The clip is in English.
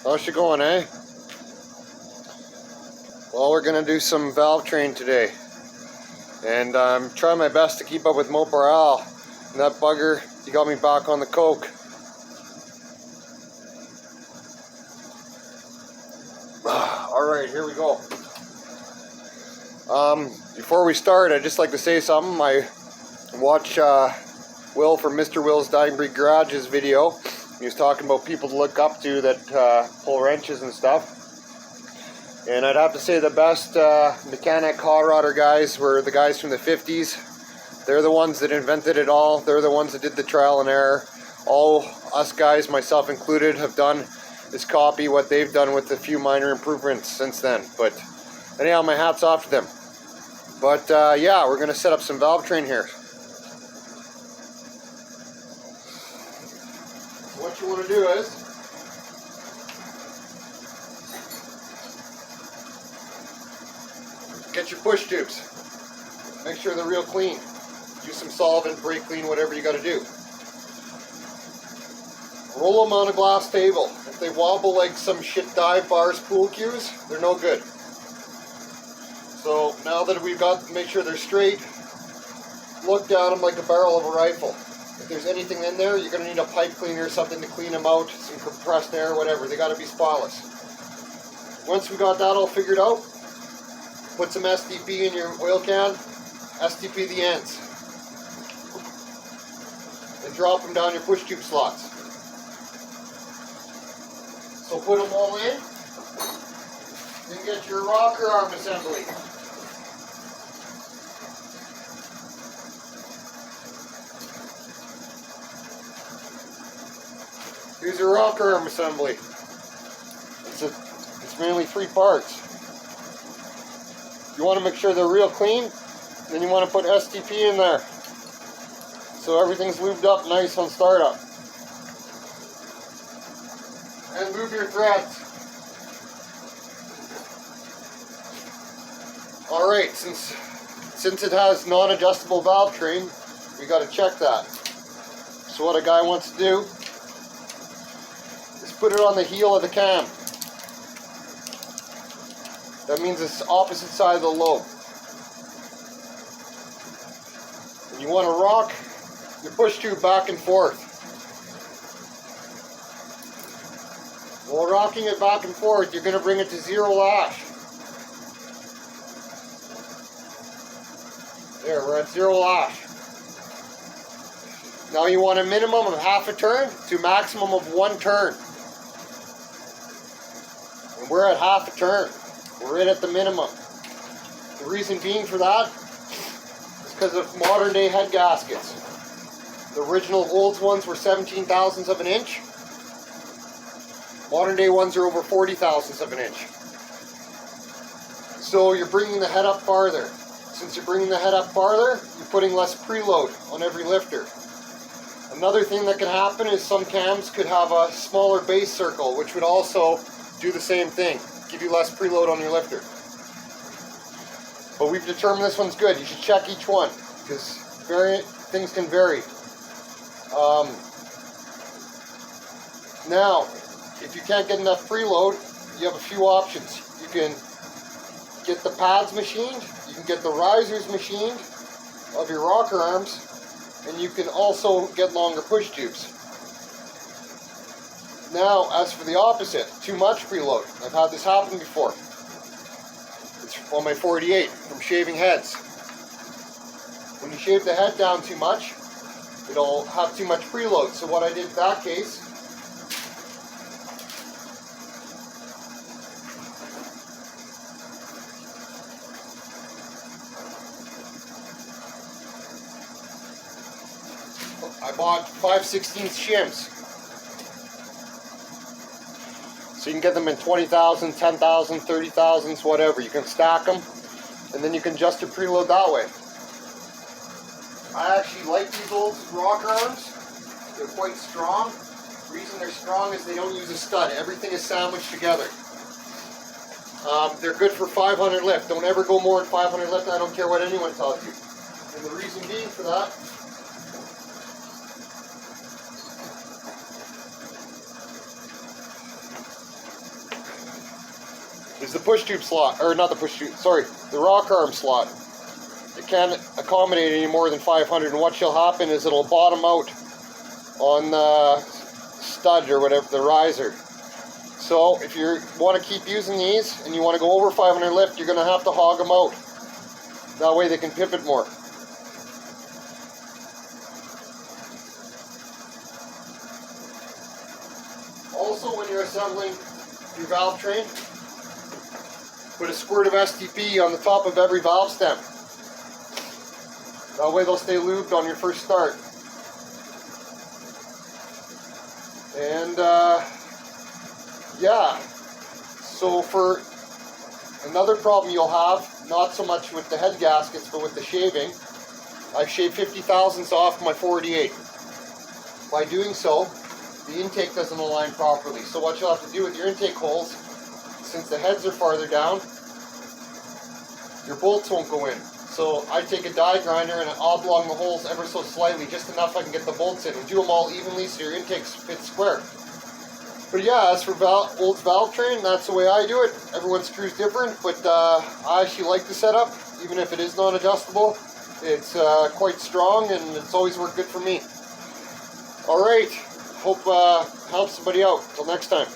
How's it going, eh? Well, we're gonna do some valve train today, and I'm trying my best to keep up with Moparal. And that bugger, he got me back on the coke. All right, here we go. Before we start, I'd just like to say something. I watched Will from Mr. Will's Dying Breed Garage's video. He was talking about people to look up to that pull wrenches and stuff. And I'd have to say the best mechanic hot rodder guys were the guys from the 50s. They're the ones that invented it all. They're the ones that did the trial and error. All us guys, myself included, have done is copy what they've done with a few minor improvements since then. But anyhow, my hat's off to them. But yeah, we're going to set up some valve train here. What you want to do is get your push tubes. Make sure they're real clean. Use some solvent, brake clean, whatever you got to do. Roll them on a glass table. If they wobble like some shit dive bars, pool cues, they're no good. So now that we've got, make sure they're straight, look down them like a barrel of a rifle. If there's anything in there, you're going to need a pipe cleaner or something to clean them out, some compressed air, whatever. They got to be spotless. Once we got that all figured out, put some STP in your oil can, STP the ends, and drop them down your push tube slots. So put them all in, then get your rocker arm assembly. Here's your rocker arm assembly. It's mainly 3 parts. You want to make sure they're real clean, then you want to put STP in there so everything's lubed up nice on startup. And lube your threads. Alright, since it has non-adjustable valve train, we got to check that. So what a guy wants to do is put it on the heel of the cam. That means it's opposite side of the lobe. And you want to rock your push tube back and forth. While rocking it back and forth, you're going to bring it to 0 lash. There, we're at 0 lash. Now you want a minimum of half a turn to maximum of 1 turn. And we're at half a turn. We're in at the minimum. The reason being for that is because of modern day head gaskets. The original old ones were 17 thousandths of an inch. Modern day ones are over 40 thousandths of an inch. So you're bringing the head up farther. Since you're bringing the head up farther, you're putting less preload on every lifter. Another thing that can happen is some cams could have a smaller base circle, which would also do the same thing. Give you less preload on your lifter. But we've determined this one's good. You should check each one because things can vary. Now, if you can't get enough preload, you have a few options. You can get the pads machined, you can get the risers machined of your rocker arms, and you can also get longer push tubes. Now, as for the opposite, too much preload. I've had this happen before. It's on my 48 from shaving heads. When you shave the head down too much, it'll have too much preload. So what I did in that case, I bought 5/16 shims. So you can get them in 20,000, 10,000, 30,000, whatever. You can stack them, and then you can adjust your preload that way. I actually like these old rocker arms. They're quite strong. The reason they're strong is they don't use a stud. Everything is sandwiched together. They're good for 500 lift. Don't ever go more than 500 lift. I don't care what anyone tells you. And the reason being for that is the push tube slot, or not the push tube, sorry, the rock arm slot. It can't accommodate any more than 500, and what shall happen is it'll bottom out on the stud or whatever, the riser. So if you want to keep using these and you want to go over 500 lift, you're going to have to hog them out. That way they can pivot more. Also, when you're assembling your valve train, put a squirt of STP on the top of every valve stem. That way they'll stay lubed on your first start. And yeah, so for another problem you'll have, not so much with the head gaskets, but with the shaving, I've shaved 50 thousandths off my 488. By doing so, the intake doesn't align properly. So what you'll have to do with your intake holes, since the heads are farther down, your bolts won't go in. So I take a die grinder and I oblong the holes ever so slightly, just enough I can get the bolts in, and do them all evenly so your intakes fit square. But yeah, as for Olds valve train, that's the way I do it. Everyone's screw's different, but I actually like the setup, even if it is non-adjustable. It's quite strong and it's always worked good for me. Alright, hope helps somebody out. Till next time.